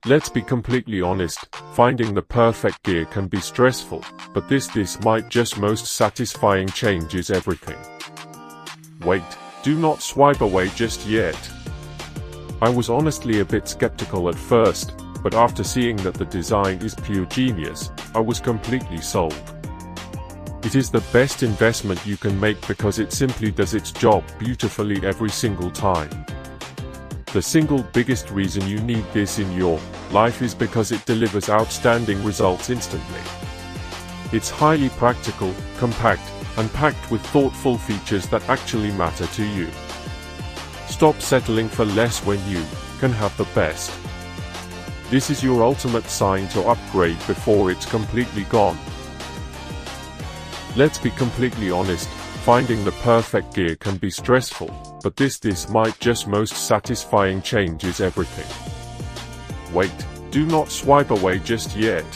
Let's be completely honest, finding the perfect gear can be stressful, but this might just most satisfying changes everything. Wait, do not swipe away just yet. I was honestly a bit skeptical at first, but after seeing that the design is pure genius, I was completely sold. It is the best investment you can make because it simply does its job beautifully every single time. The single biggest reason you need this in your life is because it delivers outstanding results instantly. It's highly practical, compact, and packed with thoughtful features that actually matter to you. Stop settling for less when you can have the best. This is your ultimate sign to upgrade before it's completely gone. Let's be completely honest, finding the perfect gear can be stressful, but this might just most satisfying changes everything. Wait, do not swipe away just yet.